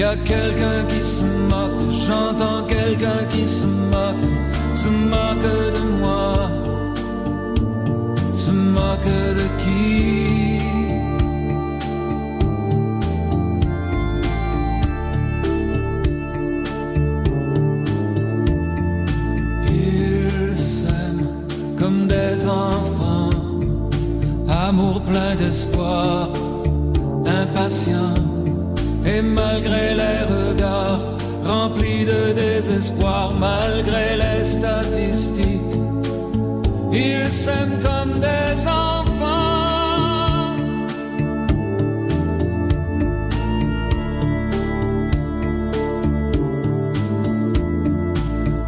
a quelqu'un qui se moque, j'entends quelqu'un qui se moque de moi, se moque de qui? Ils s'aiment comme des enfants, amour plein d'espoir, impatient. Et malgré les regards remplis de désespoir, malgré les statistiques, ils s'aiment comme des enfants.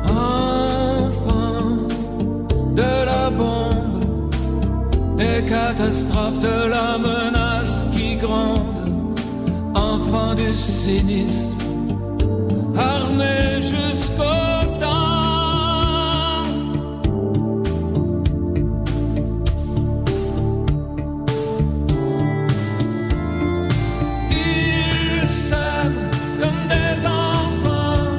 Enfants de la bombe, des catastrophes, de la menace qui gronde. Enfants du cynisme, armés jusqu'aux dents. Ils s'aiment comme des enfants,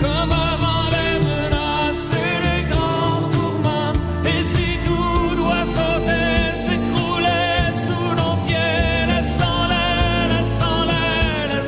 comme avant les menaces et les grands tourments. Et si tout doit sauter, s'écrouler sous nos pieds, laissons-les. Laissons-les s'aimer.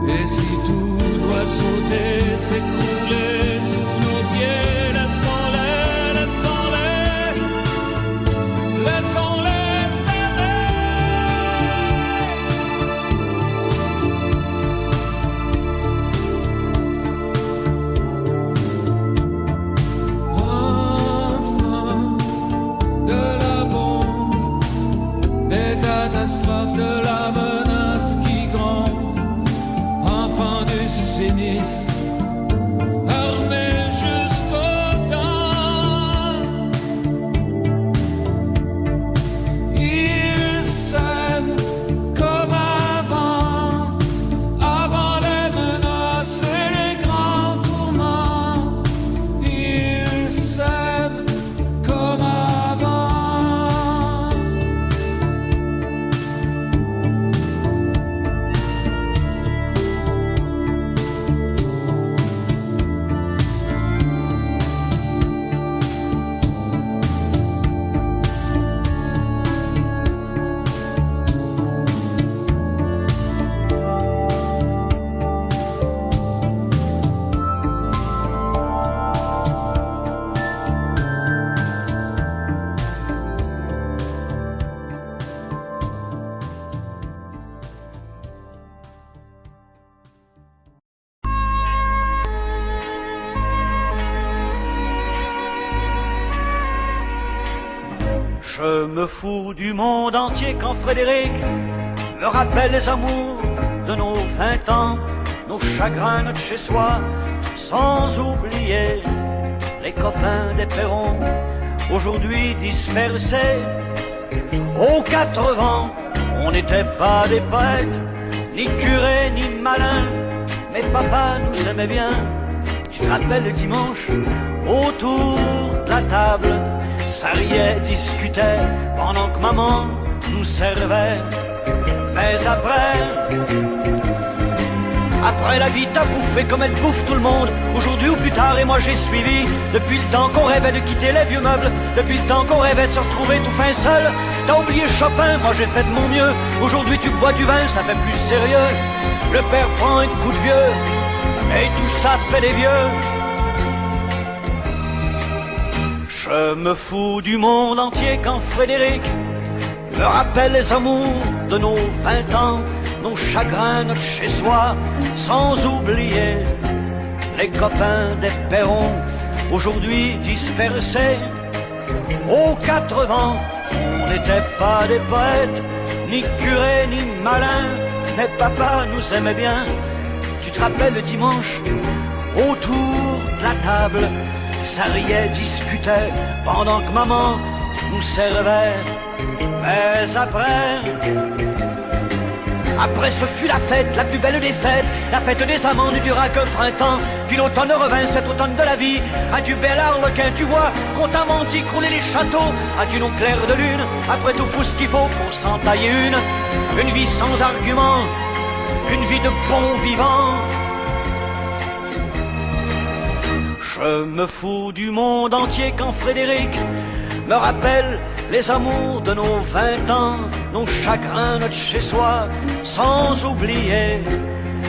Et si tout doit sauter, s'écrouler sous nos pieds, laissons-les s'aimer. Enfants de la bombe, des catastrophes, de la menace qui gronde. Enfants du cynisme, armés jusqu'aux dents. Ils s'aiment comme avant, avant les menaces et les grands tourments. Ils s'aiment comme avant. Je me fous du monde entier quand Frédéric me rappelle les amours de nos 20 ans, nos chagrins, notre chez-soi, sans oublier les copains des perrons, aujourd'hui dispersés aux 4 vents. On n'était pas des poètes, ni curés, ni malins, mais papa nous aimait bien. Tu te rappelles le dimanche, autour de la table, ça riait, discutait, pendant que maman nous servait. Mais après la vie t'a bouffé comme elle bouffe tout le monde, aujourd'hui ou plus tard, et moi j'ai suivi. Depuis le temps qu'on rêvait de quitter les vieux meubles, depuis le temps qu'on rêvait de se retrouver tout fin seul. T'as oublié Chopin, moi j'ai fait de mon mieux. Aujourd'hui tu bois du vin, ça fait plus sérieux. Le père prend un coup de vieux, et tout ça fait des vieux. Je me fous du monde entier quand Frédéric me rappelle les amours de nos 20 ans, nos chagrins, notre chez-soi, sans oublier les copains des perrons, aujourd'hui dispersés aux 4 vents. On n'était pas des poètes, ni curés, ni malins, mais papa nous aimait bien. Tu te rappelles le dimanche, autour de la table, ça riait, discutait, pendant que maman nous servait. Mais après ce fut la fête, la plus belle des fêtes. La fête des amants ne dura que printemps. Puis l'automne revint, cet automne de la vie. Adieu bel arlequin, tu vois, qu'on t'a menti, crouler les châteaux. Adieu non clair de lune, après tout faut ce qu'il faut pour s'en tailler une vie sans argument, une vie de bon vivant. Je me fous du monde entier quand Frédéric me rappelle les amours de nos 20 ans, nos chagrins, notre chez-soi, sans oublier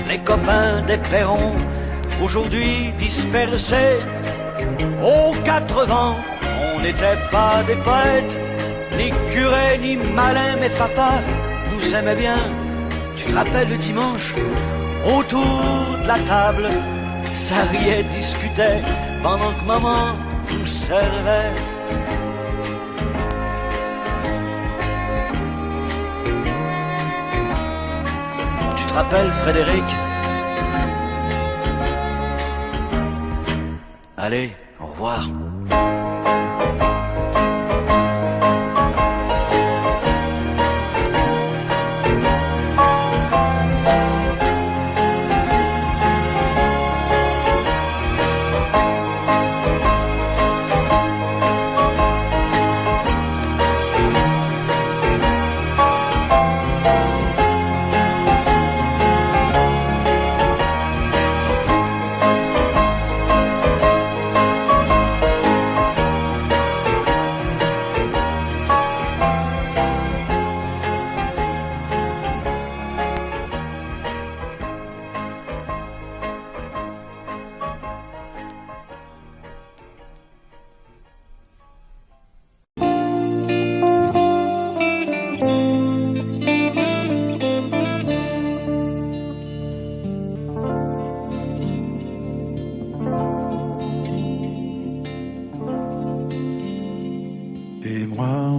les copains des perrons, aujourd'hui dispersés aux 4 vents. On n'était pas des poètes, ni curés, ni malins, mais papa nous aimait bien. Tu te rappelles le dimanche, autour de la table, ça riait, discutait, pendant que maman nous servait. Tu te rappelles, Frédéric? Allez, au revoir.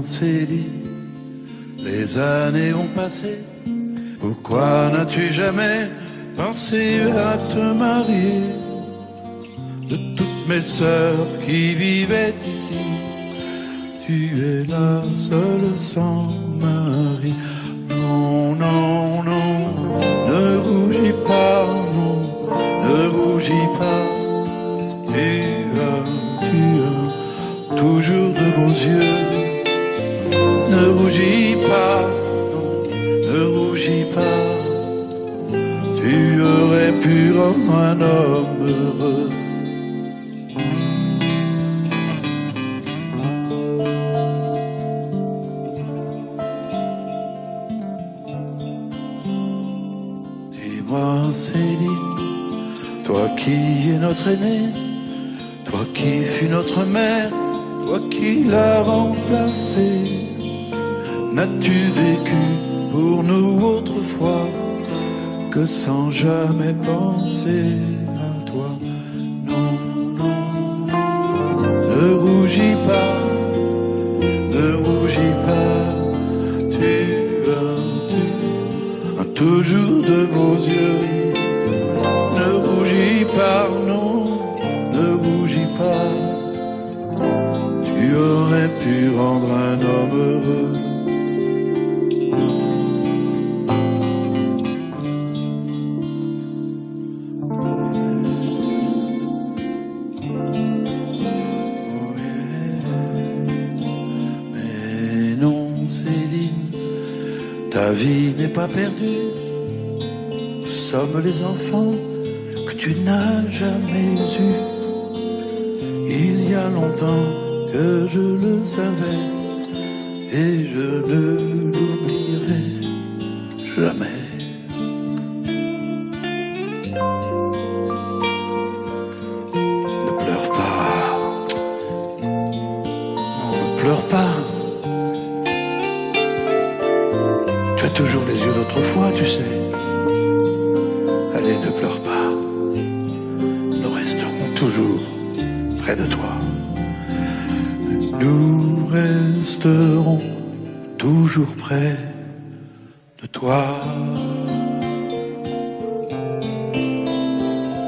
Céline, les années ont passé. Pourquoi n'as-tu jamais pensé à te marier? De toutes mes sœurs qui vivaient ici, tu es la seule sans mari. Non, non, non, ne rougis pas, non, ne rougis pas. Tu as toujours de beaux yeux. Ne rougis pas, non, ne rougis pas. Tu aurais pu rendre un homme heureux. Dis-moi, Céline, toi qui es notre aîné, toi qui fus notre mère, toi qui l'as remplacé. N'as-tu vécu pour nous autrefois que sans jamais penser à toi? Non, non, ne rougis pas, ne rougis pas. Tu as toujours de beaux yeux. Ne rougis pas, non, ne rougis pas. Tu aurais pu rendre un homme heureux. Ta vie n'est pas perdue, nous sommes les enfants que tu n'as jamais eus. Il y a longtemps que je le savais et je ne l'oublierai jamais. Ne pleure pas, non, ne pleure pas. Tu as toujours les yeux d'autrefois, tu sais. Allez, ne pleure pas. Nous resterons toujours près de toi. Nous resterons toujours près de toi.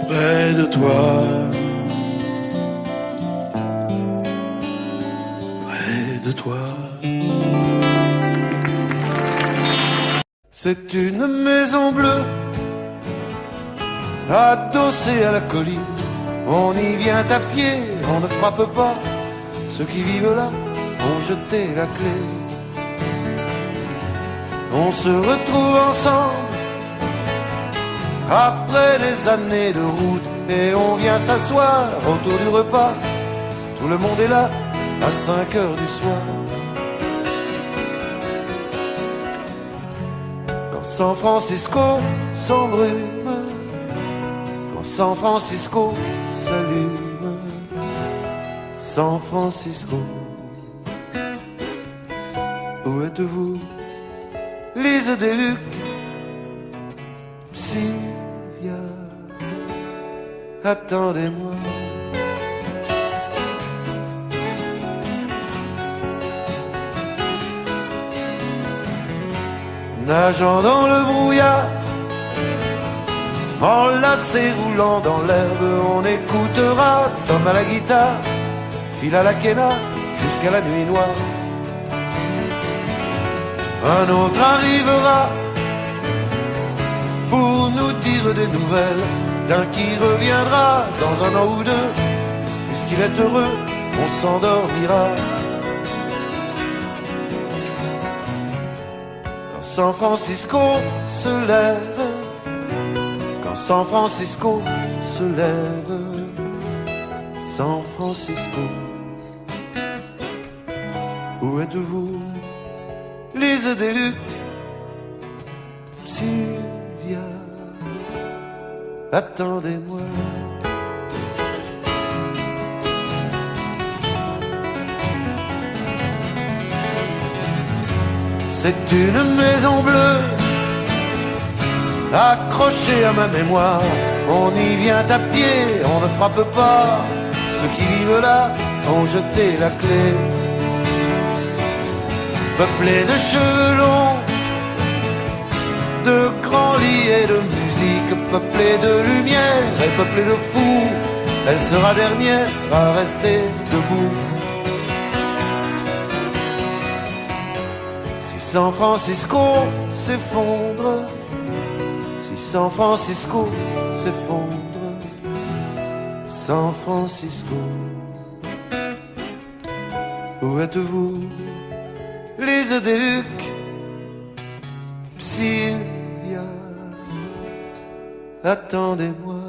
Près près de toi, près de toi. C'est une maison bleue, adossée à la colline. On y vient à pied, on ne frappe pas. Ceux qui vivent là ont jeté la clé. On se retrouve ensemble après des années de route et on vient s'asseoir autour du repas. Tout le monde est là à 5 heures du soir. Quand San Francisco s'embrume, quand San Francisco s'allume, San Francisco, où êtes-vous? Lise Deluc, Sylvia, attendez-moi. Nageant dans le brouillard, enlacé roulant dans l'herbe, on écoutera Tom à la guitare, Phil à la quena, jusqu'à la nuit noire. Un autre arrivera pour nous dire des nouvelles d'un qui reviendra dans un an ou deux. Puisqu'il est heureux, on s'endormira. Quand San Francisco se lève, quand San Francisco se lève, San Francisco, où êtes-vous? Lise Deluc, Sylvia, attendez-moi. C'est une maison bleue accrochée à ma mémoire. On y vient à pied, on ne frappe pas. Ceux qui vivent là ont jeté la clé. Peuplée de cheveux longs, de grands lits et de musique, peuplée de lumière et peuplée de fous, elle sera dernière à rester debout. Si San Francisco s'effondre, si San Francisco s'effondre, San Francisco, où êtes-vous? Lise Deluc, Sylvia, attendez-moi.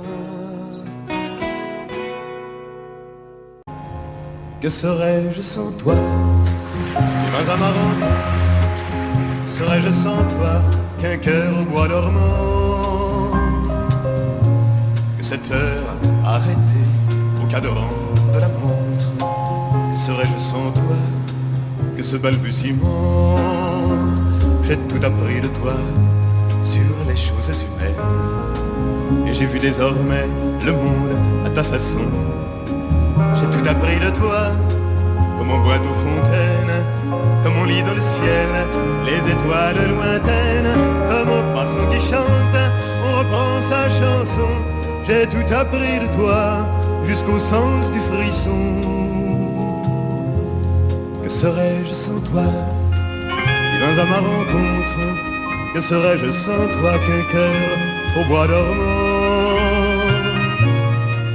Que serais-je sans toi? Vins amarants, serais-je sans toi qu'un cœur au bois dormant? Que cette heure arrêtée au cadran de la montre, que serais-je sans toi? Que ce balbutiement, j'ai tout appris de toi sur les choses humaines. Et j'ai vu désormais le monde à ta façon. J'ai tout appris de toi, comme on boit aux fontaines, comme on lit dans le ciel les étoiles lointaines, comme au passant qui chante, on reprend sa chanson. J'ai tout appris de toi, jusqu'au sens du frisson. Que serais-je sans toi? Si vins à ma rencontre, que serais-je sans toi qu'un cœur au bois dormant?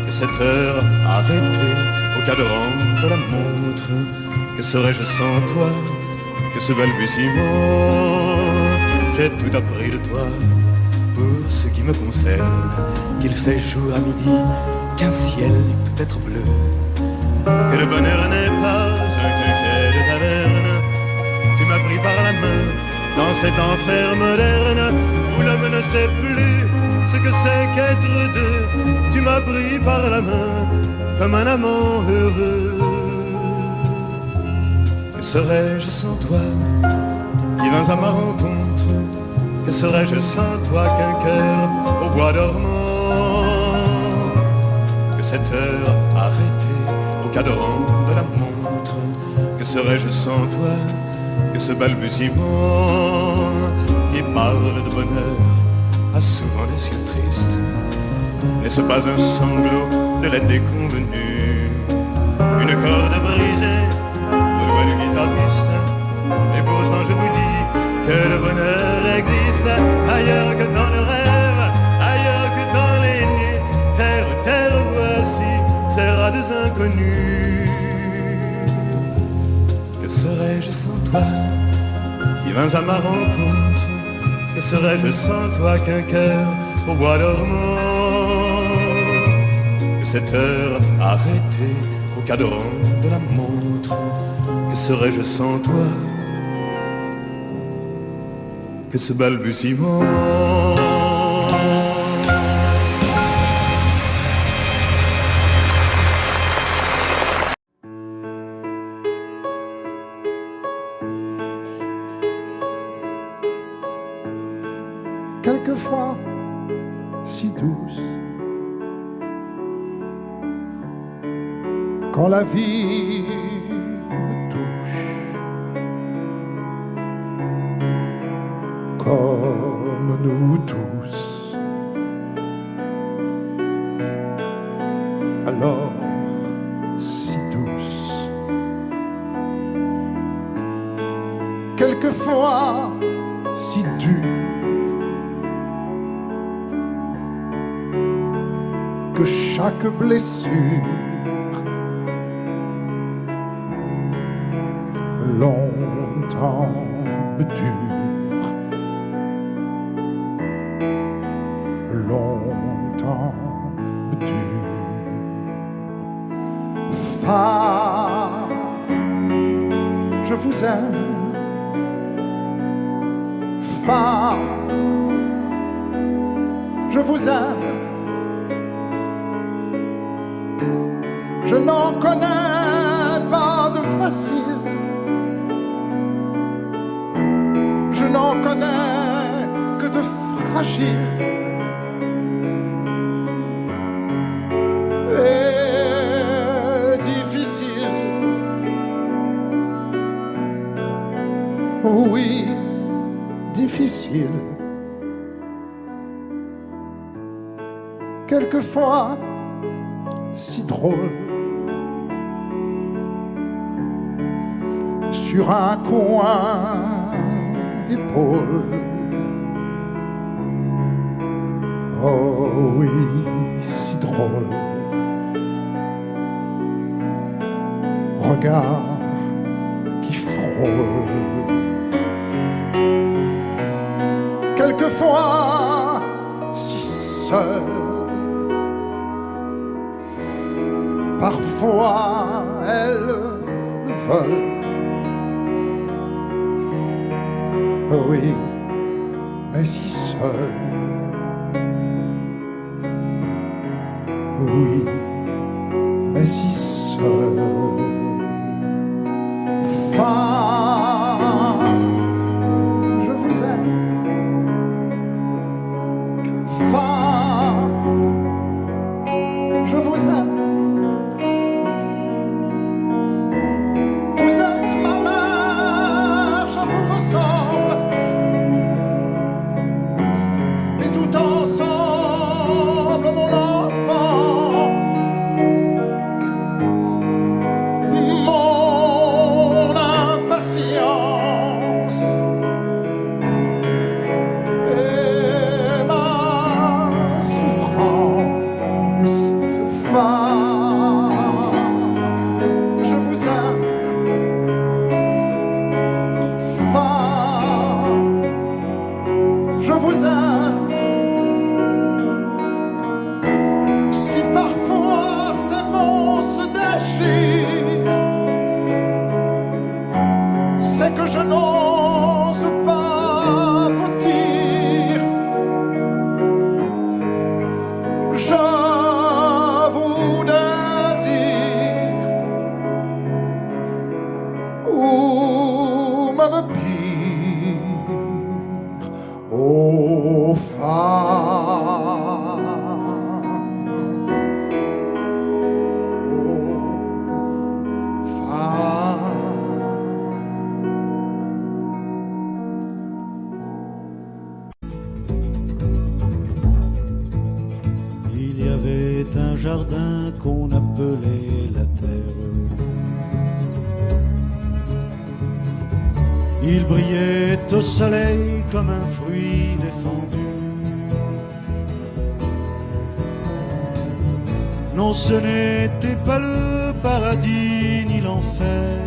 Que cette heure arrêtée au cadran de la montre, que serais-je sans toi? Que ce balbutiement, j'ai tout appris de toi. Pour ce qui me concerne, qu'il fait jour à midi, qu'un ciel peut être bleu, que le bonheur n'est pas un quinquet de taverne. Tu m'as pris par la main dans cet enfer moderne où l'homme ne sait plus ce que c'est qu'être deux. Tu m'as pris par la main comme un amant heureux. Que serais-je sans toi qui vins à ma rencontre? Que serais-je sans toi qu'un cœur au bois dormant? Que cette heure arrêtée au cadran de la montre, que serais-je sans toi? Que ce balbutiement qui parle de bonheur a souvent des yeux tristes. n'est-ce pas un sanglot de la déconvenue? Une corde brisée au doigt du guitariste. Et pourtant je vous dis que le bonheur existe ailleurs que dans le rêve, ailleurs que dans les nuits. Terre, terre, voici ces rades inconnus. Que serais-je sans toi qui vins à ma rencontre? Que serais-je sans toi qu'un cœur au bois dormant? Que cette heure arrêtée au cadran de la montre? Que serais-je sans toi que ce balbutiement? Quelquefois si douce, quand la vie me touche, comme nous tous, alors si douce. Quelquefois si dure, que chaque blessure longtemps me dure, longtemps me dure. Femme, je vous aime. Femme, je vous aime. Je n'en connais pas de facile, je n'en connais que de fragile. Et difficile, oui, difficile. Quelquefois si drôle, sur un coin d'épaule. Oh oui, si drôle. Regard qui frôle. Quelquefois si seul, parfois elles veulent. Oh oui, mais si seul. Oui, mais si seul. Femme, je vous aime. Femme, je vous aime. Vous êtes ma mère, je vous ressemble. Et tout ensemble, mon enfant, mon impassible. jardin qu'on appelait la terre. Il brillait au soleil comme un fruit défendu. Non, ce n'était pas le paradis ni l'enfer,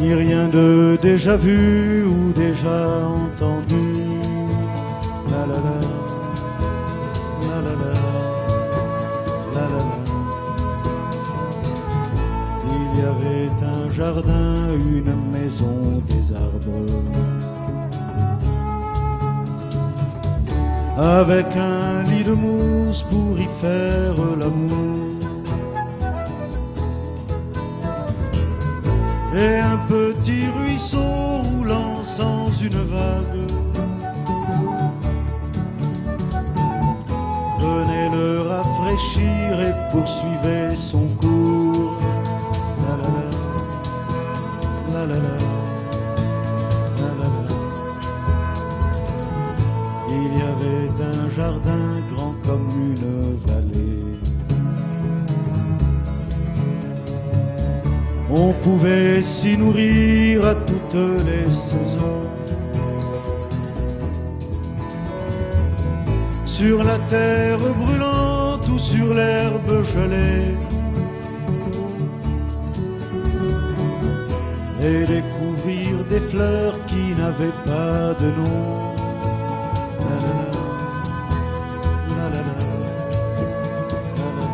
ni rien de déjà vu ou déjà entendu. La la la, la la la, la la la. Il y avait un jardin, une maison, des arbres, avec un lit de mousse pour y faire l'amour, et un petit ruisseau roulant sans une vague venait le rafraîchir et poursuivait son cours. La la la, la la la, la la la. Il y avait un jardin grand comme une vallée. On pouvait s'y nourrir à toutes les saisons. Sur la terre brûlante ou sur l'herbe gelée, et découvrir des fleurs qui n'avaient pas de nom. La la la, la la la, la la la.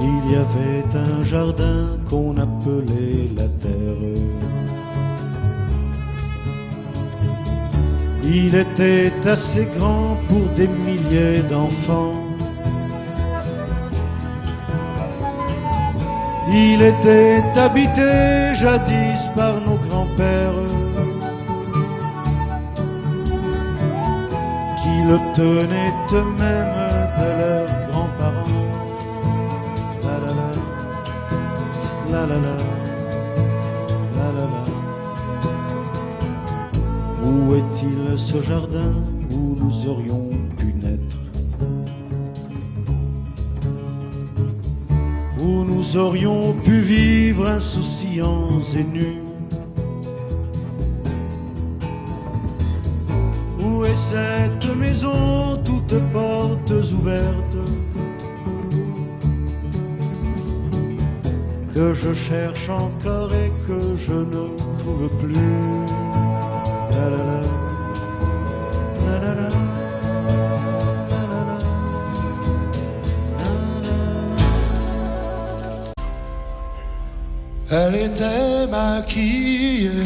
Il y avait un jardin qu'on appelait la terre. Il était assez grand pour des milliers d'enfants. Il était habité jadis par nos grands-pères, qui le tenaient eux-mêmes de leurs grands-parents. La la la, la la la, la la la. Où est-il ce jardin où nous aurions pu naître, où nous aurions pu vivre insouciants et nus? Où est cette maison, toutes portes ouvertes, que je cherche encore et que je ne trouve plus? La la la, la la la, la la la, la la. Elle était maquillée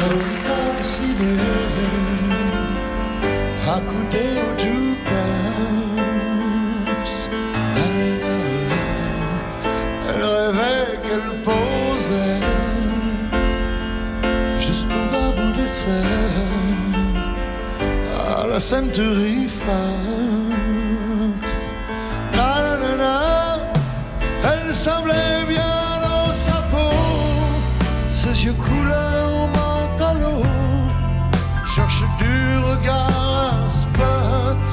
comme ça ciné, accoudée au jukebox. Elle rêvait qu'elle posait juste pour un bout d'essai à la Century Fox. Na na na, elle semblait bien dans sa peau, ses yeux couleur menthe à l'eau, cherche du regard un spot,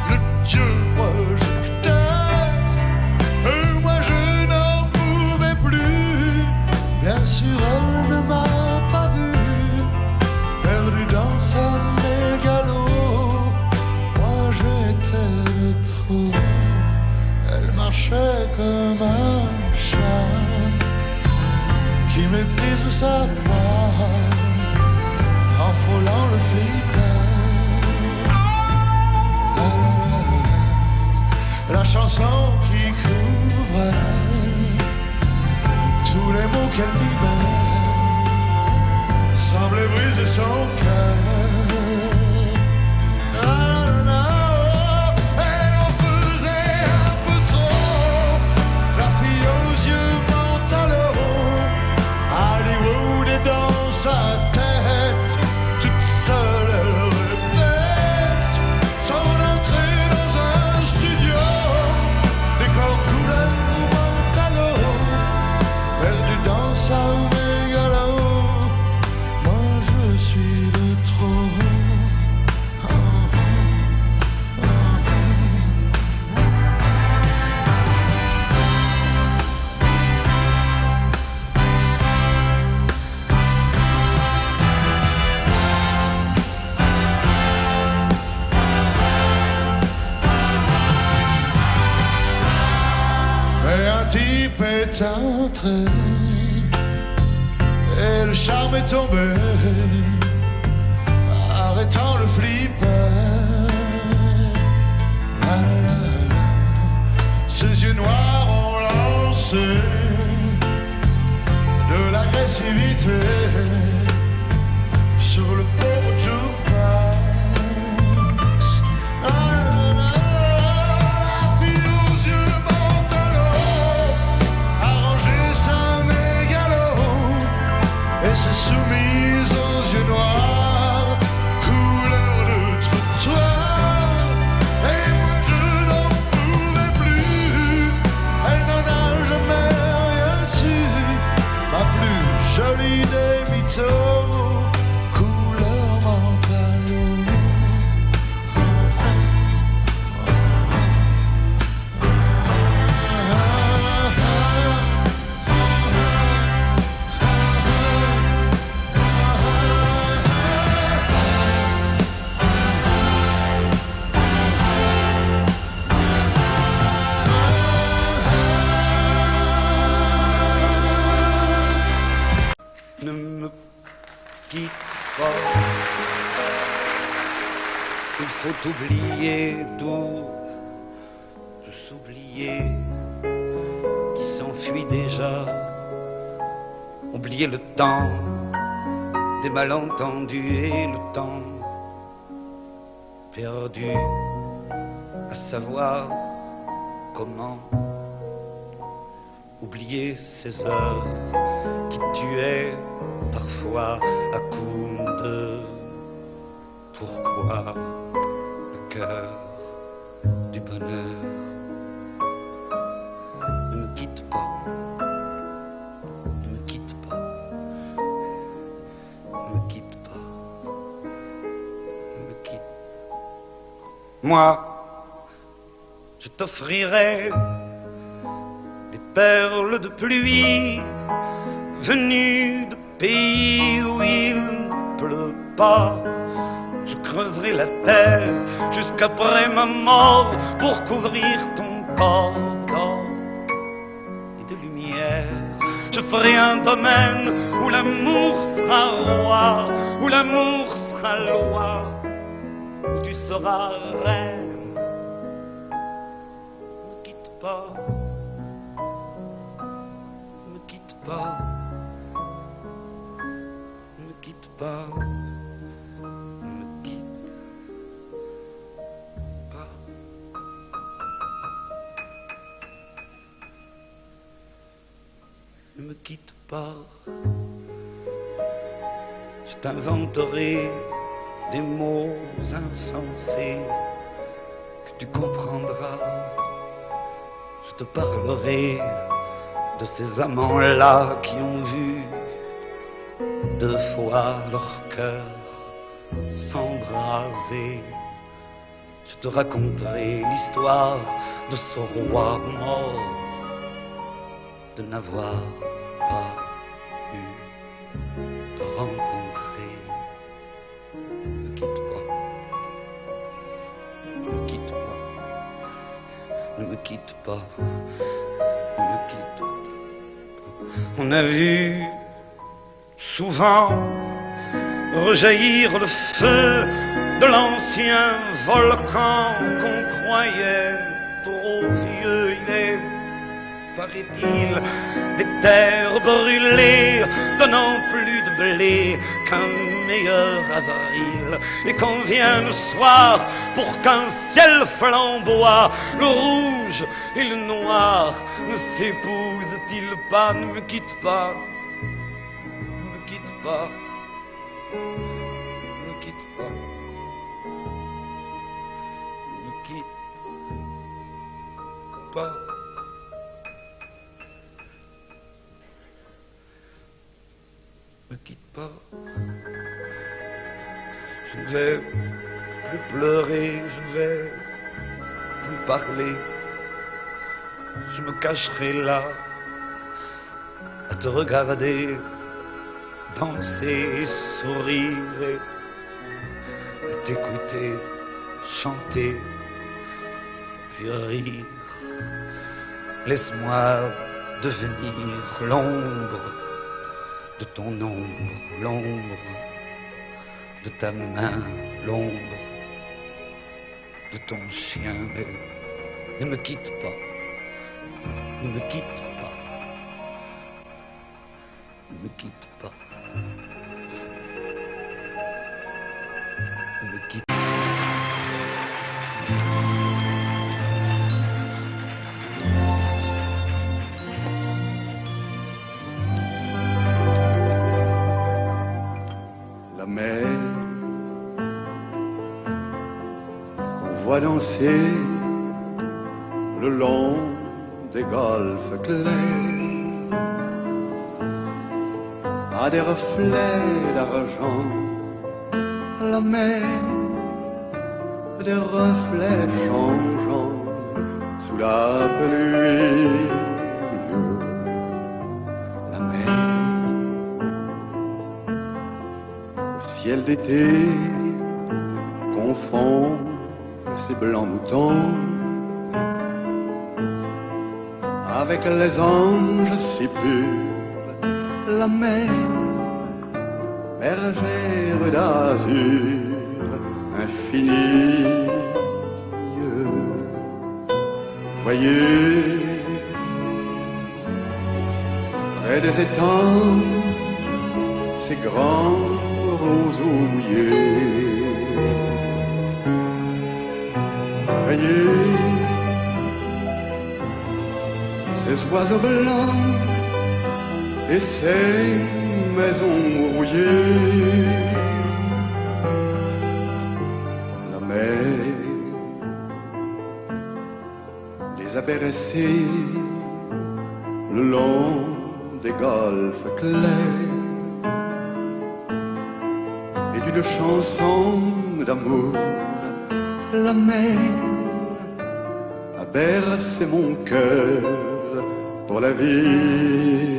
le dieu projecteur. Et moi je n'en pouvais plus, bien sûr elle ne m'a pas vu, perdu dans sa mégalo. Moi j'étais de trop. Elle marchait comme un chat qui méprise sa voix en frôlant le flipper. La chanson qui couvre tous les mots qu'elle libère semblait briser son cœur. Sa tête, toute seule elle répète son entrée dans un studio, décor couleur menthe à l'eau, perdu dans sa mégalo. Moi je suis de trop. rentré et le charme est tombé, arrêtant le flipper. La, la, la, la. Ses yeux noirs ont lancé de l'agressivité sur le pauvre jukebox. La fille aux yeux pantalons a rangé sa mégalo et s'est soumise aux yeux noirs, couleur de trottoir. Et moi je n'en pouvais plus, elle n'en a jamais rien su, ma plus jolie des mythos, couleur mentalo. Ne me quitte pas. Il faut oublier tout, s'oublier qui s'enfuit déjà. Oublier le temps des malentendus et le temps perdu à savoir comment. Oublier ces heures qui tuaient parfois à coups de pourquoi le cœur du bonheur. Ne me quitte pas, ne me quitte pas, ne me quitte pas, ne me quitte. Moi, je t'offrirai des perles de pluie venues de pays où il ne pleut pas. Je creuserai la terre jusqu'après ma mort pour couvrir ton corps d'or et de lumière. Je ferai un domaine où l'amour sera roi, où l'amour sera loi, où tu seras reine. Ne me quitte pas, ne me quitte pas. Ne me quitte pas, ne me quitte pas. Ne me quitte pas. Je t'inventerai des mots insensés que tu comprendras. Je te parlerai de ces amants-là qui ont vu 2 fois leur cœur s'embraser. Je te raconterai l'histoire de ce roi mort, de n'avoir pas pu te rencontrer. Ne me quitte pas, ne me quitte pas, ne me quitte pas, ne me quitte pas. On a vu souvent rejaillir le feu de l'ancien volcan qu'on croyait trop vieux. Il est, paraît-il, des terres brûlées donnant plus de blé qu'un meilleur avril. Et qu'on vient le soir pour qu'un ciel flamboie, le rouge et le noir ne s'épousent-ils pas? Ne me quitte pas, ne me quitte pas, ne me quitte pas, ne me quitte pas. Ne me quitte pas. Je ne vais plus pleurer, je ne vais plus parler. Je me cacherai là à te regarder danser et sourire et t'écouter chanter puis rire. Laisse-moi devenir l'ombre de ton ombre, l'ombre de ta main, l'ombre de ton chien. Mais ne me quitte pas, ne me quitte pas, ne me quitte pas, ne me quitte pas. La mer qu'on voit danser le long des golfes clairs a des reflets d'argent. La mer des reflets changeants sous la pluie. La mer au ciel d'été confond ses blancs moutons avec les anges si purs. La mer, bergère d'azur infinie. Voyez, près des étangs, ces grands roseaux mouillés. Voyez, ces oiseaux blancs et ces maisons rouillées. La mer les a bercés le long des golfes clairs et d'une chanson d'amour. La mer a bercé mon cœur pour la vie.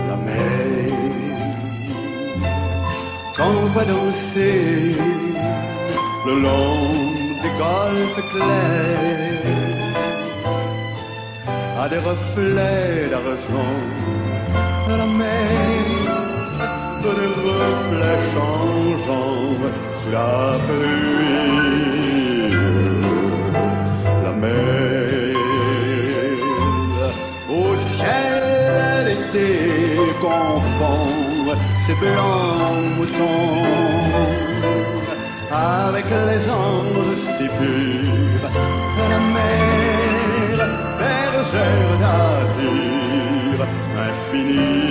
La mer qu'on voit danser le long des golfes clairs a des reflets d'argent. La mer des reflets changeants sous la pluie. La mer au ciel d'été confond ses blancs moutons avec les anges si purs. La mer, bergère d'azur infinie.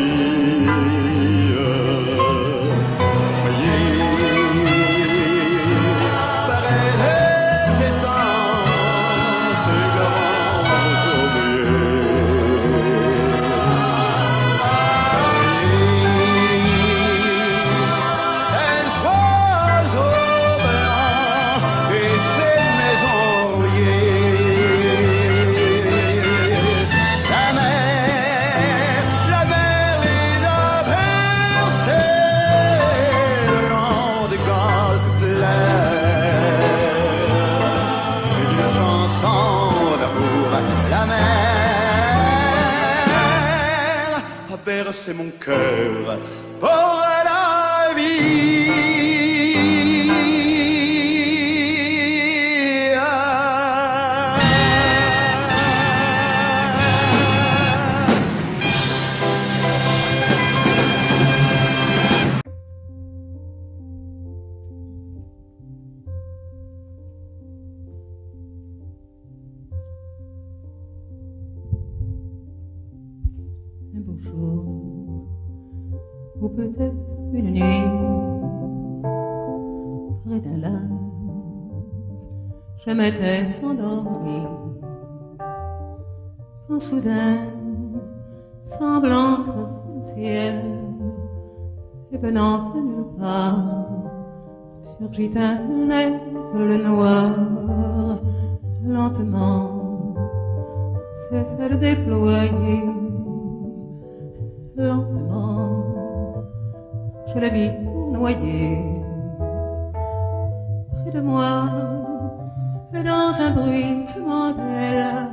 C'est mon cœur pour la vie. Un beau jour, ou peut-être une nuit, près d'un lac, je m'étais endormi, quand soudain, semblant un ciel, et venant de nulle part, surgit un aigle noir, lentement, cessa de déployer. Lentement, je l'ai vis noyer près de moi, et dans dans un bruissement d'ailes,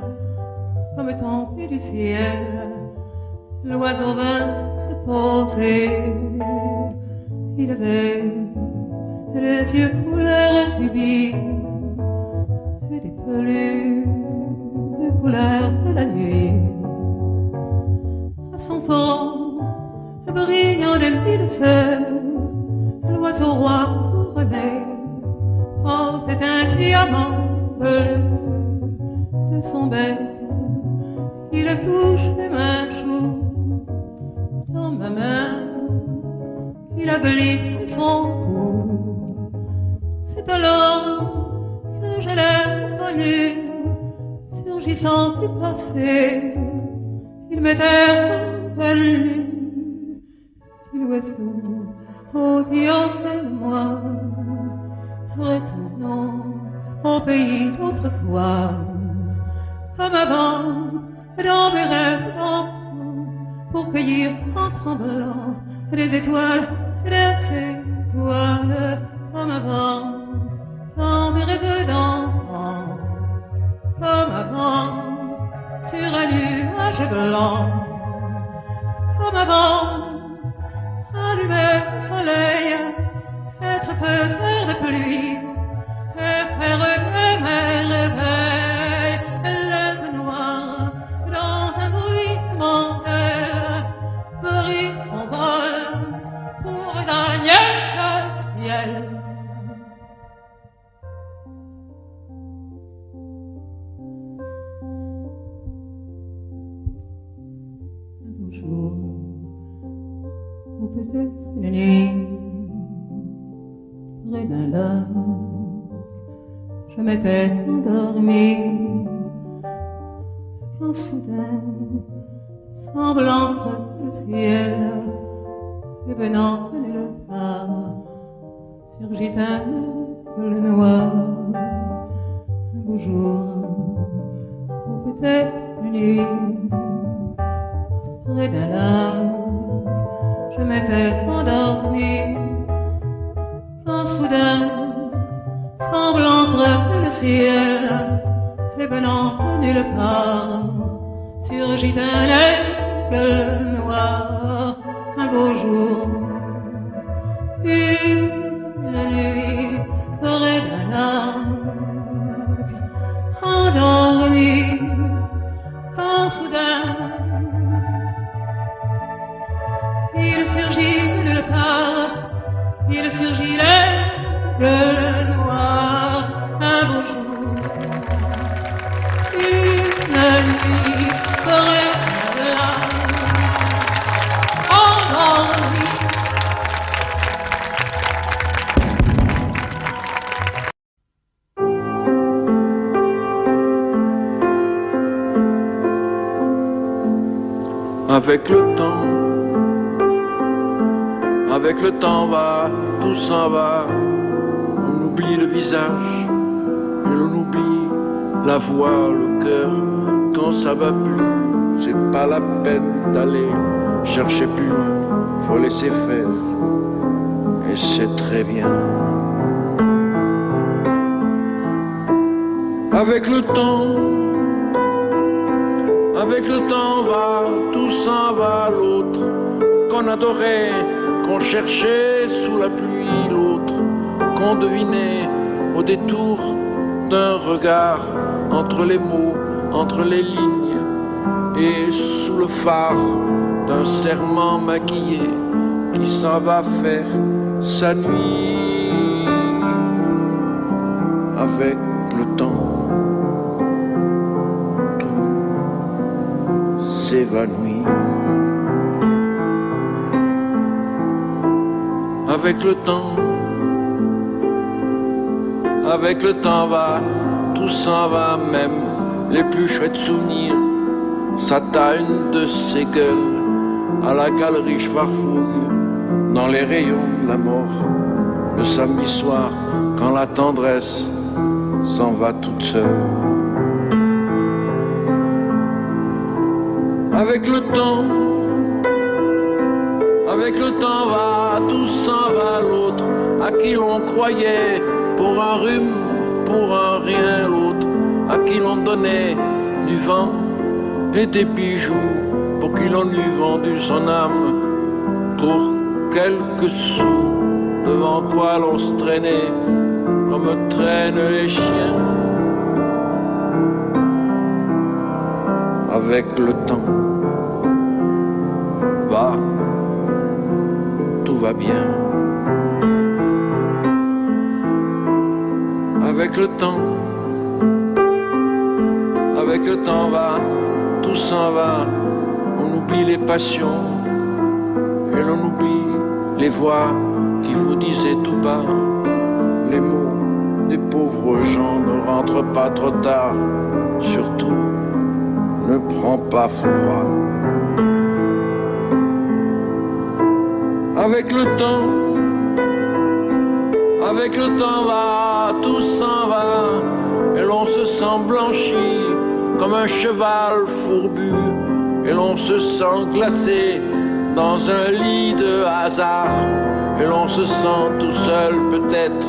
comme tombé du ciel, l'oiseau vint se poser. Il avait les yeux couleur rubis et des peluches couleur de la nuit. À son front, brillant de mille feux, l'oiseau roi couronné portait un diamant bleu. De son bec, il touche ma joue. Dans ma main, il a glissé son cou. C'est alors que je l'ai connu, surgissant du passé. Il m'était revenu. L'oiseau rôtit auprès de moi, retournons au pays d'autrefois, comme avant, dans mes rêves d'enfant, pour cueillir en tremblant les étoiles, comme avant, dans mes rêves d'enfant, comme avant, sur un nuage blanc, comme avant. Allumer le soleil, être faiseur de pluie, et faire de merveilles, l'être noir, dans un bruissement d'aile, brille son vol pour gagner le ciel. Un beau jour, ou peut-être une nuit, près d'un lac, je m'étais endormi, quand soudain, semblant que le ciel, et venant de nulle part, surgit un aigle noir. Un beau jour, ou peut-être une nuit, près d'un lac, je m'étais endormi, quand soudain, semblant crever le ciel, et venant de nulle part, surgit un aigle noir. Un beau jour, une nuit, près d'un lac, endormi, quand soudain, il surgit de nulle part, il surgit l'aigle noir. Un beau jour, une nuit, près d'un lac, endormi. Avec le temps va, tout s'en va. On oublie le visage, et l'on oublie la voix, le cœur. Quand ça va plus, c'est pas la peine d'aller chercher plus loin. Faut laisser faire, et c'est très bien. Avec le temps va, tout s'en va. L'autre qu'on adorait, qu'on cherchait sous la pluie, l'autre qu'on devinait au détour d'un regard, entre les mots, entre les lignes, et sous le phare d'un serment maquillé qui s'en va faire sa nuit. Avec le temps, tout s'évanouit. Avec le temps va, tout s'en va, même les plus chouettes souvenirs. Ça t'a une de ces gueules à la galerie Schwarfouille, dans les rayons de la mort, le samedi soir, quand la tendresse s'en va toute seule. Avec le temps va, tout s'en va. L'autre à qui l'on croyait pour un rhume, pour un rien, l'autre à qui l'on donnait du vent et des bijoux pour qui l'on eût vendu son âme. Pour quelques sous, devant toi l'on se traînait comme traînent les chiens. Avec le temps, va, tout va bien. Avec le temps va, tout s'en va. On oublie les passions et l'on oublie les voix qui vous disaient tout bas les mots des pauvres gens. Ne rentre pas trop tard, surtout ne prends pas froid. Avec le temps va, tout s'en va, et l'on se sent blanchi comme un cheval fourbu, et l'on se sent glacé dans un lit de hasard, et l'on se sent tout seul peut-être,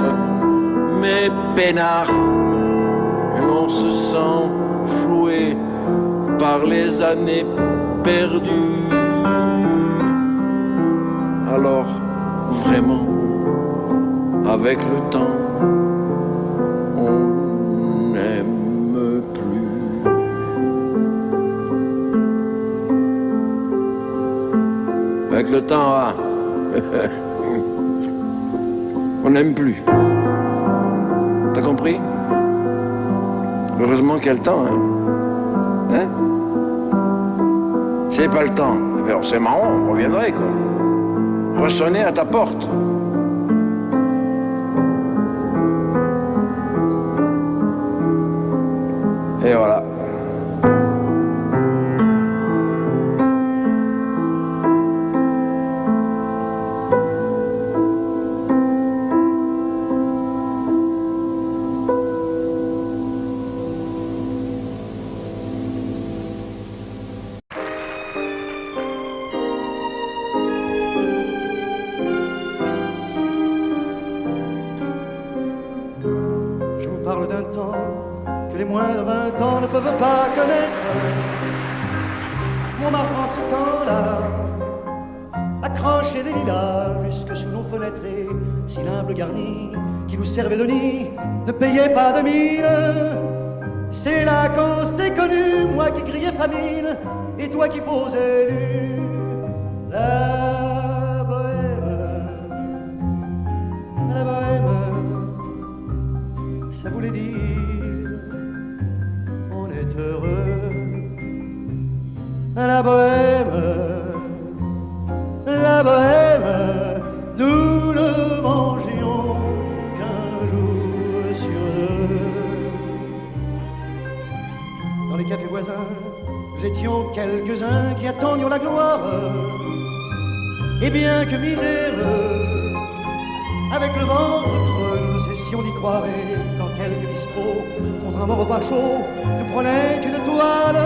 mais peinard, et l'on se sent floué par les années perdues. Alors, vraiment, avec le temps, on n'aime plus. Avec le temps, on n'aime plus. T'as compris? Heureusement qu'il y a le temps, hein? C'est pas le temps. Alors c'est marrant, on reviendrait, quoi. Ressonner à ta porte. Et voilà. Je vous parle d'un temps que les moins de 20 ans ne peuvent pas connaître. Montmartre en ce temps-là, accroché des lilas jusque sous nos fenêtres, et si l'humble garni qui nous servait de nid ne payait pas de mine. C'est là qu'on s'est connu, moi qui criais famine et toi qui posais nu. La bohème, ça voulait dire on est heureux. La bohème, nous ne mangions qu'un jour sur deux. Dans les cafés voisins, nous étions quelques-uns qui attendions la gloire. Et bien que miséreux, avec le ventre creux, nous ne cessions d'y croire. Et dans quelques bistrots, contre un bon repas chaud, nous prenaient une toile.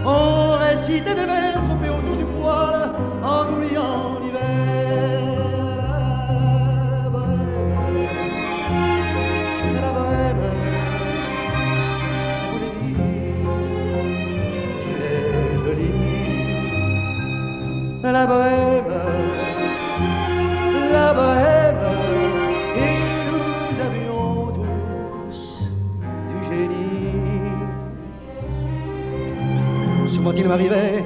On récitait des vers groupés autour du poêle, en oubliant l'hiver. La bohème, ça voulait dire tu es jolie. La bohème, et nous avions tous du génie. Souvent il m'arrivait,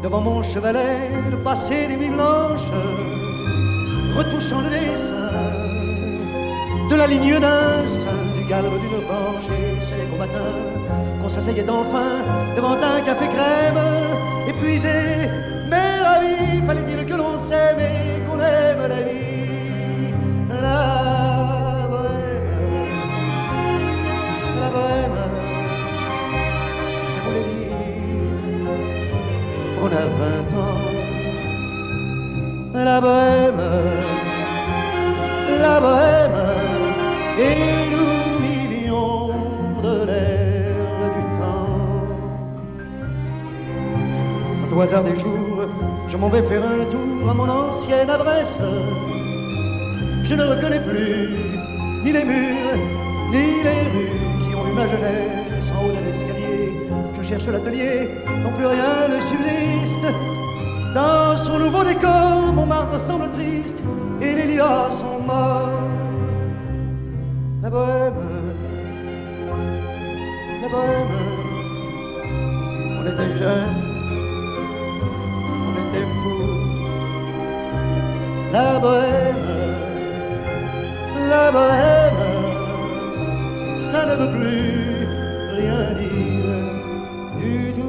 devant mon chevalet, de passer des nuits blanches, retouchant le dessin de la ligne d'un sein, du galbe d'une branche. Et c'est qu'au matin, qu'on s'asseyait enfin devant un café crème, épuisé, mais ravi, fallait-il que l'on s'aime et qu'on aime la vie. La bohème, ça voulait dire on a 20 ans. La bohème, et nous vivions de l'air du temps. Au hasard des jours, je m'en vais faire un tour à mon ancienne adresse. Je ne reconnais plus ni les murs, ni les rues qui ont eu ma jeunesse. descends haut d'un escalier. Je cherche l'atelier dont plus rien ne subsiste. Dans son nouveau décor, mon marbre semble triste et les lilas sont morts. La bohème, la bohème. On était jeunes, on était fous. La bohème, ça ne veut plus rien dire du tout.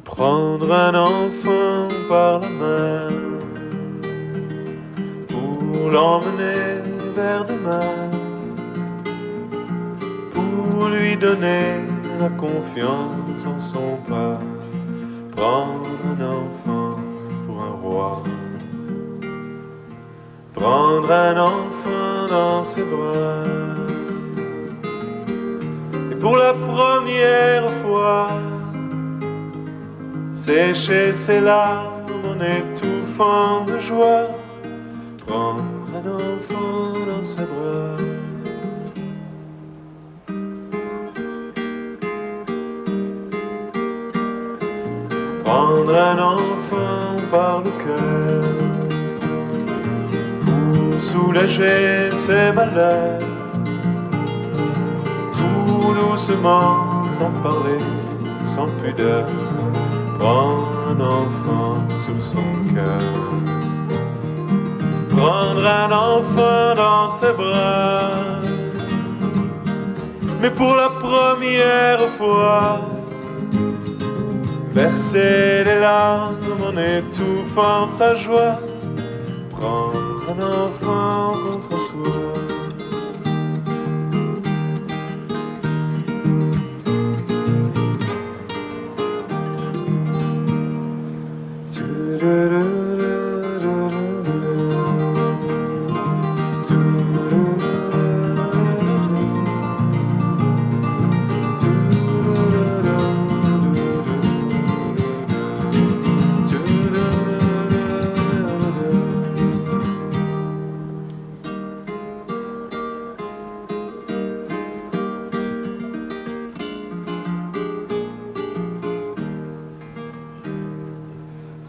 Prendre un enfant par la main pour l'emmener vers demain, pour lui donner la confiance en son pas. Prendre un enfant pour un roi. prendre un enfant dans ses bras. Et pour la première fois, sécher ses larmes en étouffant de joie, prendre un enfant dans ses bras. Prendre un enfant par le cœur pour soulager ses malheurs, tout doucement, sans parler, sans pudeur, prendre un enfant sur son cœur. Prendre un enfant dans ses bras, mais pour la première fois, verser les larmes en étouffant sa joie, prendre un enfant contre soi.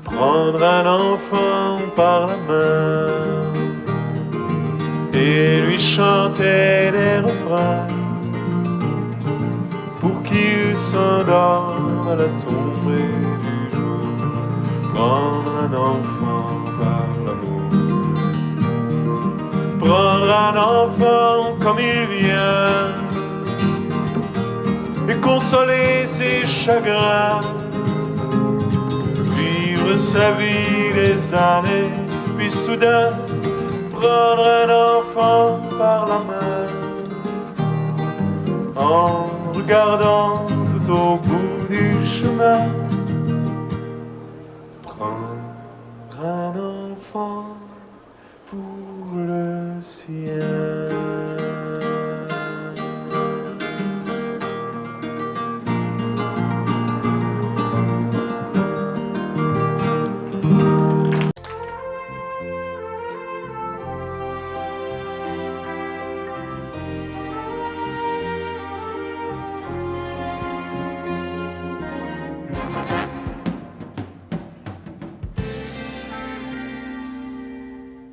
Prendre un enfant par la main et lui chanter des refrains pour qu'il s'endorme à la tombée du jour. Prendre un enfant par l'amour, prendre un enfant comme il vient et consoler ses chagrins, sa vie des années, puis soudain prendre un enfant par la main en regardant tout au bout du chemin. Prendre un enfant pour le sien.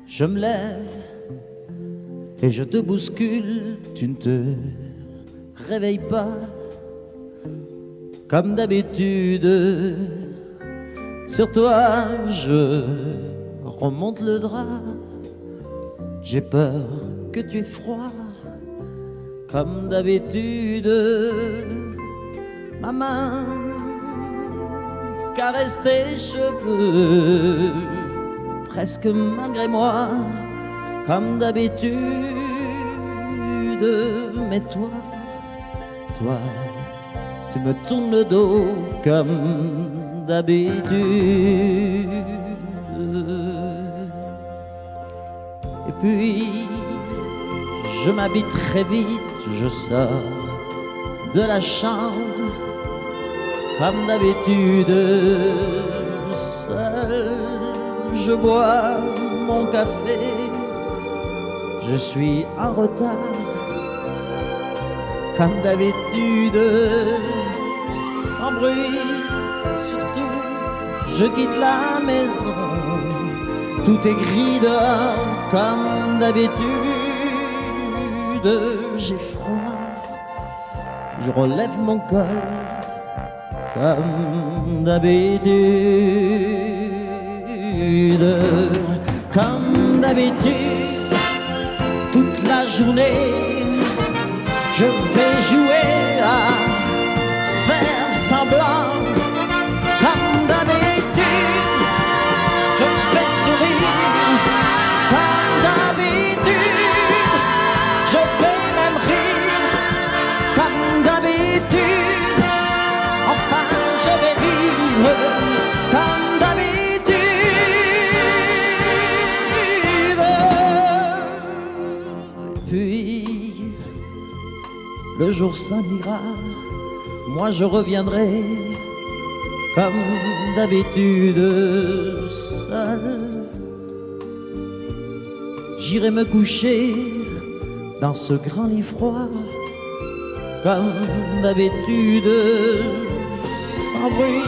Je me lève et je te bouscule, tu ne te réveilles pas comme d'habitude. Sur toi je remonte le drap, j'ai peur que tu aies froid comme d'habitude. Ma main caresse tes cheveux, presque malgré moi, comme d'habitude. Mais toi, tu me tournes le dos comme d'habitude. Et puis, je m'habille très vite, je sors de la chambre comme d'habitude. Seul, je bois mon café, je suis en retard, comme d'habitude, sans bruit, surtout, je quitte la maison, tout est gris dehors, comme d'habitude, j'ai froid, je relève mon col, comme d'habitude. Comme d'habitude, toute la journée, je vais jouer à faire semblant. Comme d'habitude, je fais sourire. Comme d'habitude, je vais même rire. Comme d'habitude, enfin je vais vivre. Comme d'habitude. le jour s'en ira, moi je reviendrai comme d'habitude seul. J'irai me coucher dans ce grand lit froid, comme d'habitude sans bruit.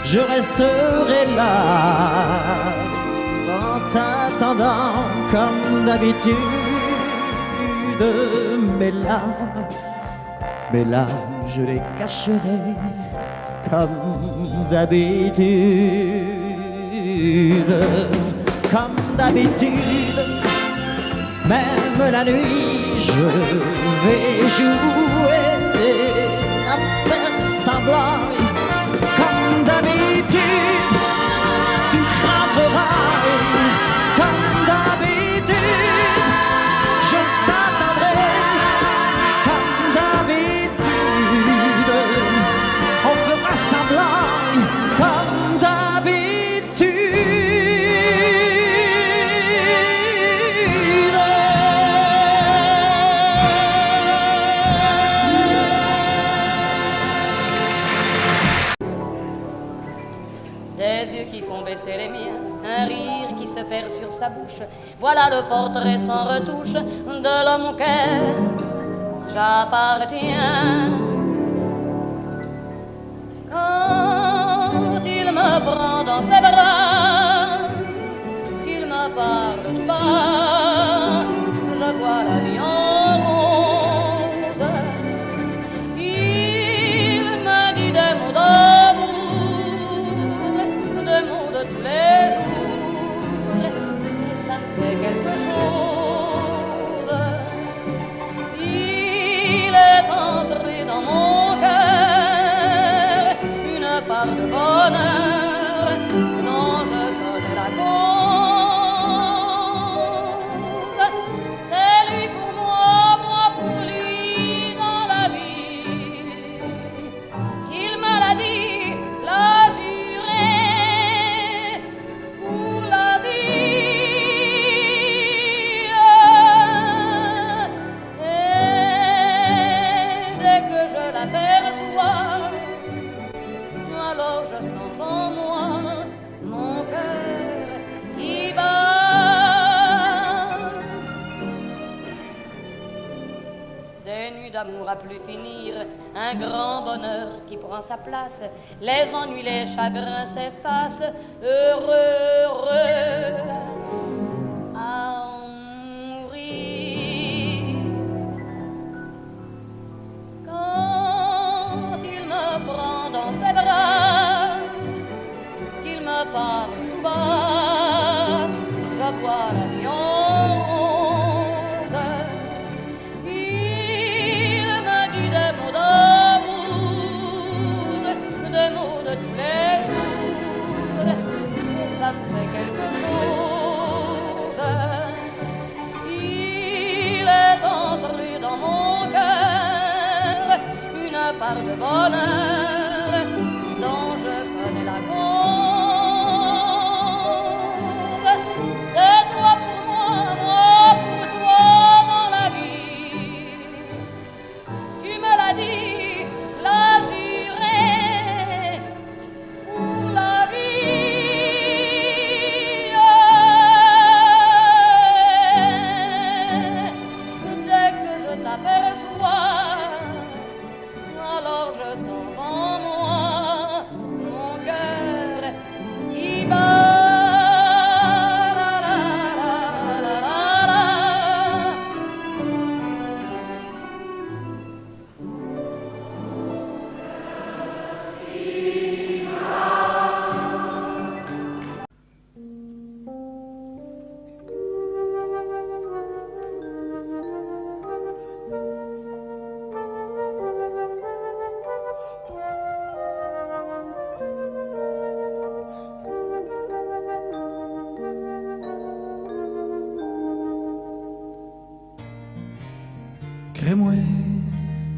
Je resterai là en t'attendant comme d'habitude. Mes larmes, je les cacherai comme d'habitude. Comme d'habitude, même la nuit, je vais jouer à faire semblant. Comme d'habitude, tu rentreras. Comme d'habitude, je t'attendrai. Comme d'habitude, on fera semblant. Comme d'habitude. Des yeux qui font baisser les miens, un rire qui se perd sur sa bouche. Voilà le portrait sans retouche de l'homme auquel j'appartiens. Quand il me prend dans ses bras, qu'il me parle tout bas, je vois la vie en rose. Il me dit des mots d'amour, de tous les jours, et ça me fait quelque chose. Il est entré dans mon cœur une part de bonheur dont je connais la cause. C'est lui pour moi, moi pour lui dans la vie. Il me l'a dit, l'a juré. Alors je sens en moi mon cœur qui bat. Des nuits d'amour à plus finir, un grand bonheur qui prend sa place. Les ennuis, les chagrins s'effacent, heureux, heureux à en mourir. Quand il me prend dans ses bras, qu'il me parle tout bas, je vois la vie en rose. Il me dit des mots d'amour, des mots de tous les jours, et ça me fait quelque chose. Il est entré dans mon cœur une part de bonheur dont je connais la cause. C'est toi pour moi, moi pour toi dans la vie. Tu me l'as dit, l'as juré pour la vie. Dès que je t'aperçois, alors je sens en moi mon cœur qui bat. La, la, la, la, la, la.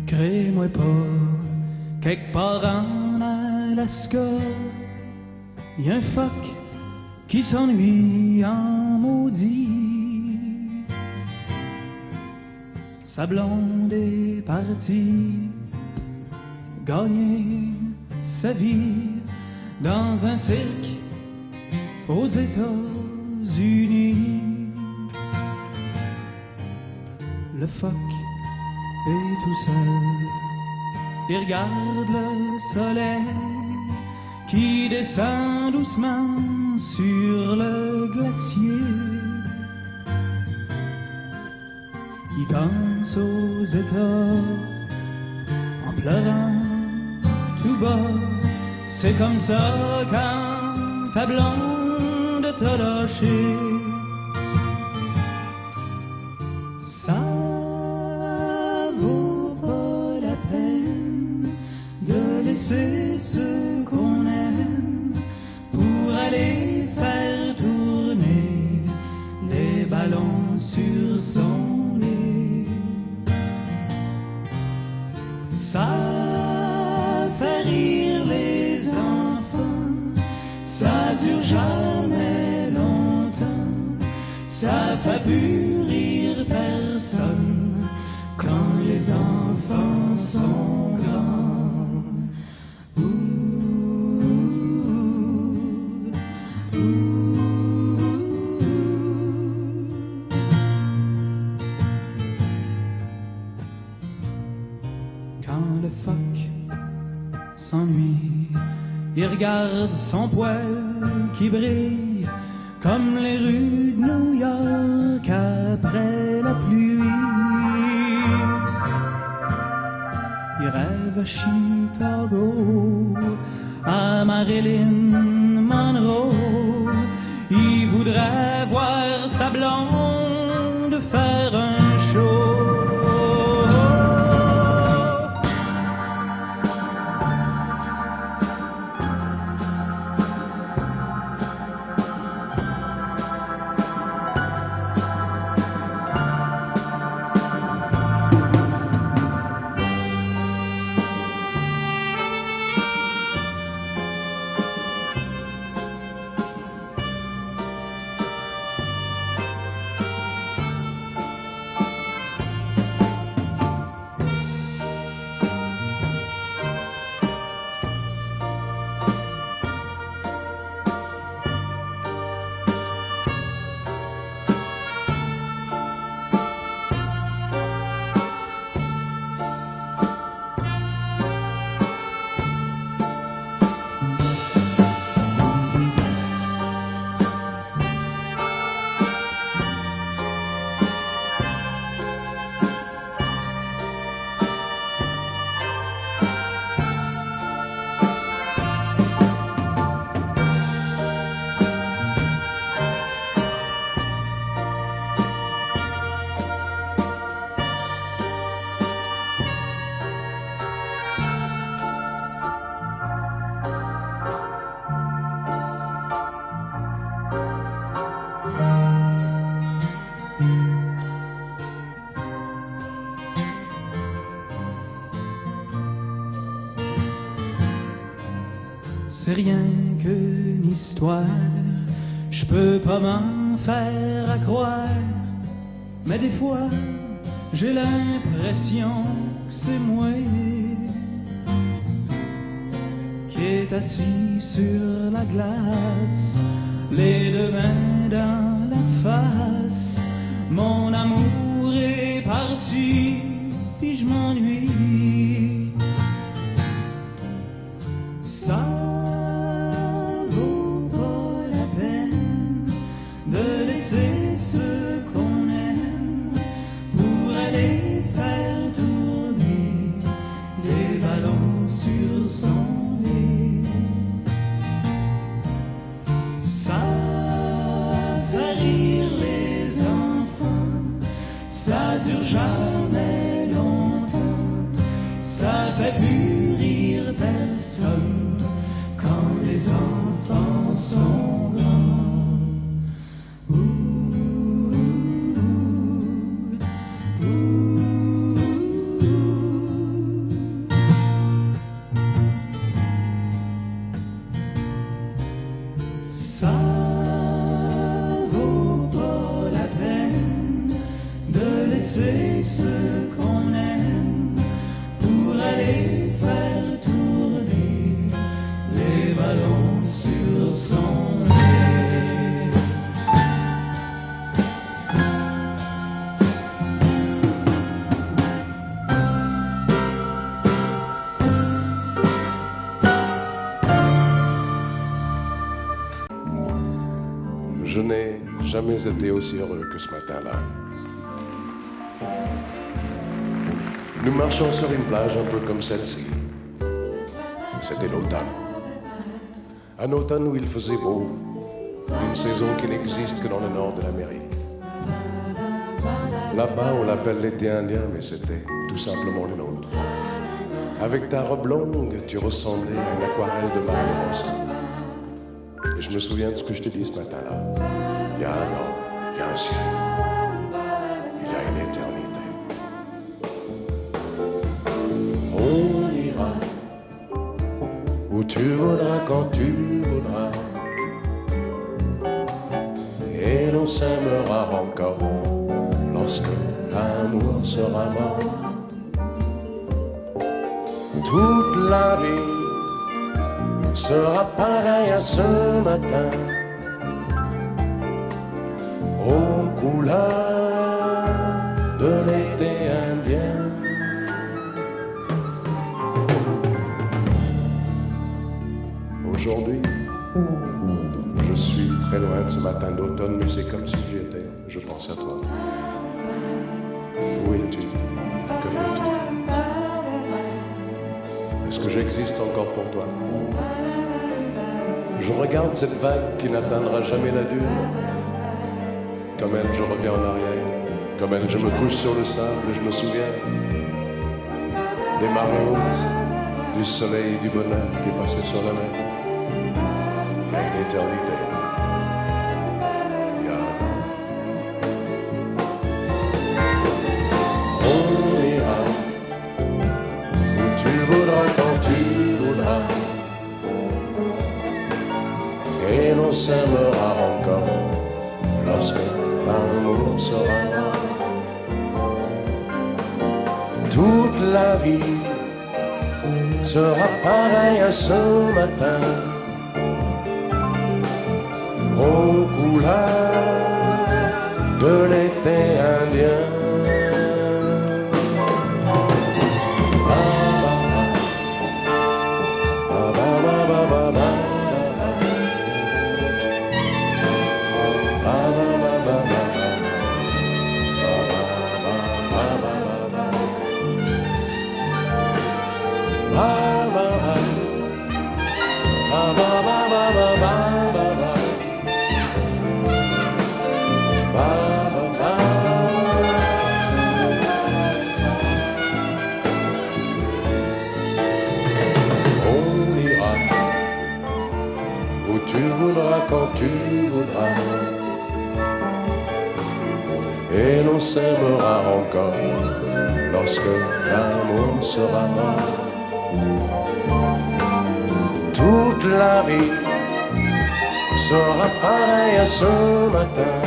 Crée-moi pas, quelque part en Alaska, y a un phoque qui s'ennuie en maudit. sa blonde est partie gagner sa vie dans un cirque aux États-Unis. Le phoque est tout seul, il regarde le soleil qui descend doucement sur le glacier. Il pense aux États en pleurant tout bas. C'est comme ça quand ta blonde t'a lâché. Ça vaut pas la peine de laisser ceux qu'on aime pour aller faire tourner des ballons sur son nez. Ça fait rire les enfants, ça dure jamais longtemps, ça fait plus rire personne quand les enfants sont grands. Quand le phoque s'ennuie, il regarde son poil qui brille comme les rues de New York après la pluie. Il rêve à Chicago, à Marilyn Monroe. Il voudrait voir sa blonde faire un show. C'est rien qu'une histoire, je peux pas m'en faire à croire, mais des fois j'ai l'impression que c'est moi qui est assis sur la glace, les deux mains dans la face. Mon amour est parti, puis je m'ennuie. Ça vaut pas la peine de laisser ceux qu'on aime pour aller faire tourner des ballons sur son nez. Ça fait rire les enfants, ça dure jamais longtemps, ça fait plus rire personne quand les enfants sont grands. Ça vaut pas la peine de laisser ce Je n'ai jamais été aussi heureux que ce matin-là. Nous marchions sur une plage un peu comme celle-ci. C'était l'automne. Un automne où il faisait beau, une saison qui n'existe que dans le nord de l'Amérique. Là-bas, on l'appelle l'été indien, mais c'était tout simplement le nôtre. Avec ta robe longue, tu ressemblais à une aquarelle de Mario Rossi. Et je me souviens de ce que je te dis ce matin-là. Il y a un an, il y a un siècle, il y a une éternité. On ira où tu voudras, quand tu voudras, et l'on s'aimera encore lorsque l'amour sera mort. Toute la vie sera pareille à ce matin, aux couleurs de l'été indien. Aujourd'hui, je suis très loin de ce matin d'automne, mais c'est comme si j'y étais. Je pense à toi. Où es-tu? Que fais-tu? Est-ce que j'existe encore pour toi? Je regarde cette vague qui n'atteindra jamais la dune. Comme elle, je reviens en arrière. Comme elle, je me couche sur le sable et je me souviens des marées hautes, du soleil et du bonheur qui passaient sur la mer. Il y a une éternité. Il y a un an. On ira où tu voudras, quand tu voudras, et l'on s'aimera encore lorsque l'amour sera mort. Toute la vie sera pareille à ce matin, aux couleurs de l'été indien. Quand tu voudras, et l'on s'aimera encore lorsque l'amour sera mort. Toute la vie sera pareille à ce matin,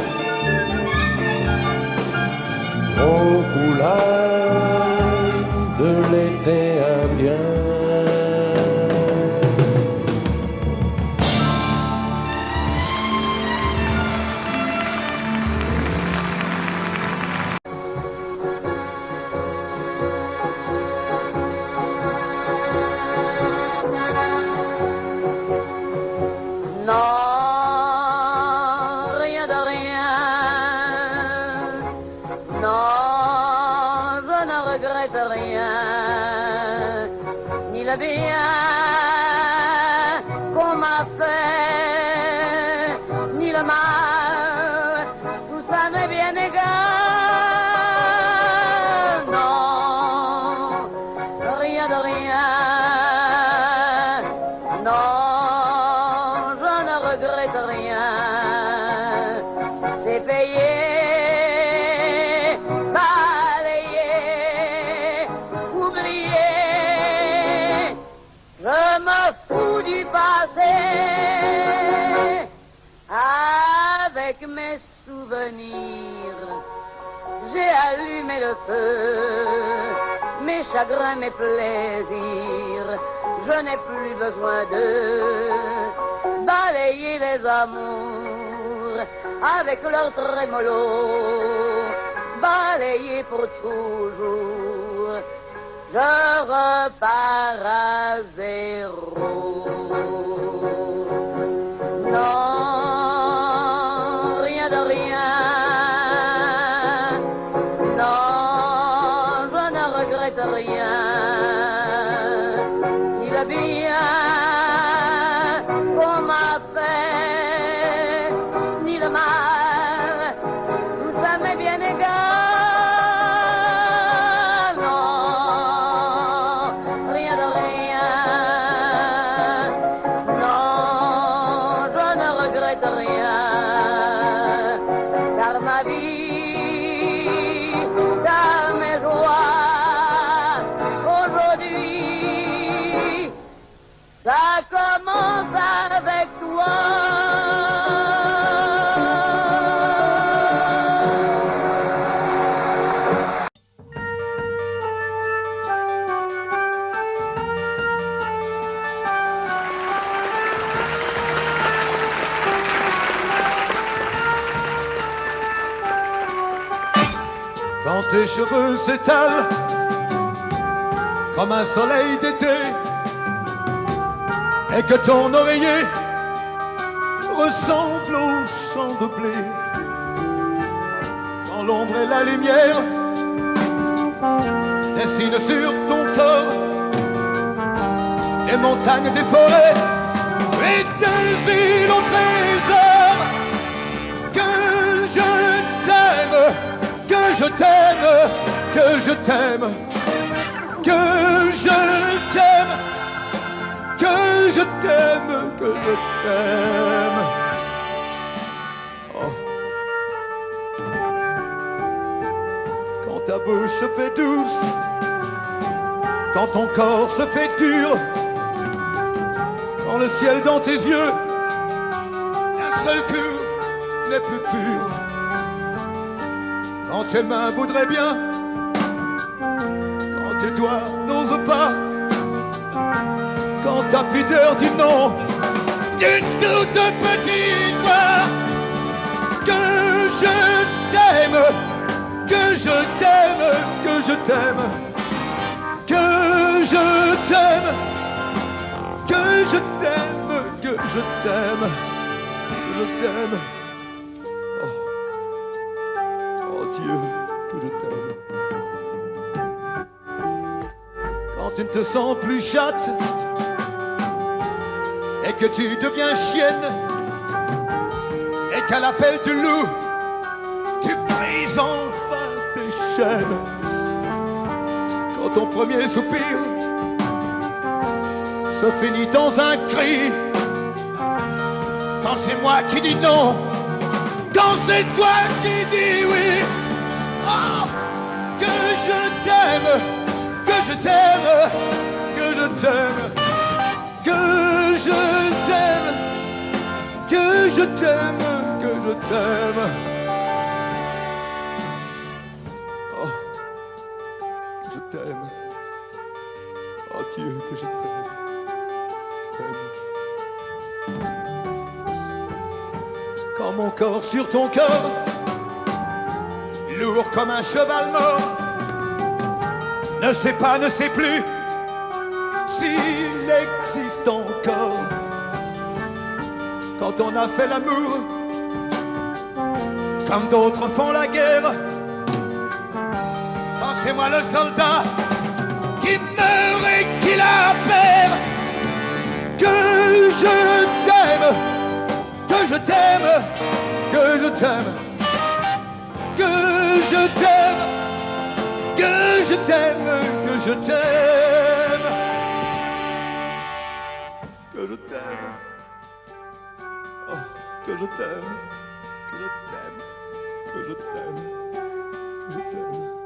aux couleurs de l'été indien. Mes souvenirs, j'ai allumé le feu, mes chagrins, mes plaisirs, je n'ai plus besoin de balayer les amours avec leur trémolo, balayer pour toujours, je repars à zéro. Non. à mes joies. Aujourd'hui, ça commence avec toi. Quand tes cheveux s'étalent comme un soleil d'été et que ton oreiller ressemble au champ de blé, quand l'ombre et la lumière dessinent sur ton corps des montagnes, des forêts et des îles au trésor, que je t'aime, que je t'aime, que je t'aime, que je t'aime, que je t'aime, que je t'aime. Oh. Quand ta bouche se fait douce, quand ton corps se fait dur, quand le ciel dans tes yeux, un seul cœur n'est plus pur. Quand tes mains voudraient bien, quand tes doigts n'osent pas, quand ta pudeur dit non, d'une toute petite voix, que je t'aime, que je t'aime, que je t'aime, que je t'aime, que je t'aime, que je t'aime, que je t'aime. Dieu, que je t'aime. Quand tu ne te sens plus chatte et que tu deviens chienne et qu'à l'appel du loup tu brises enfin tes chaînes. Quand ton premier soupir se finit dans un cri, quand c'est moi qui dis non, quand c'est toi qui dis oui. Oh, que je t'aime, que je t'aime, que je t'aime, que je t'aime, que je t'aime, que je t'aime. Oh, que je t'aime. Oh Dieu, que je t'aime. Quand mon corps sur ton corps, lourd comme un cheval mort, ne sait pas, ne sait plus s'il existe encore. Quand on a fait l'amour, comme d'autres font la guerre, quand c'est moi le soldat qui meurt et qui la perd, que je t'aime, que je t'aime, que je t'aime, que je t'aime, que je t'aime, que je t'aime, que je t'aime, oh, que je t'aime, que je t'aime, que je t'aime, que je t'aime.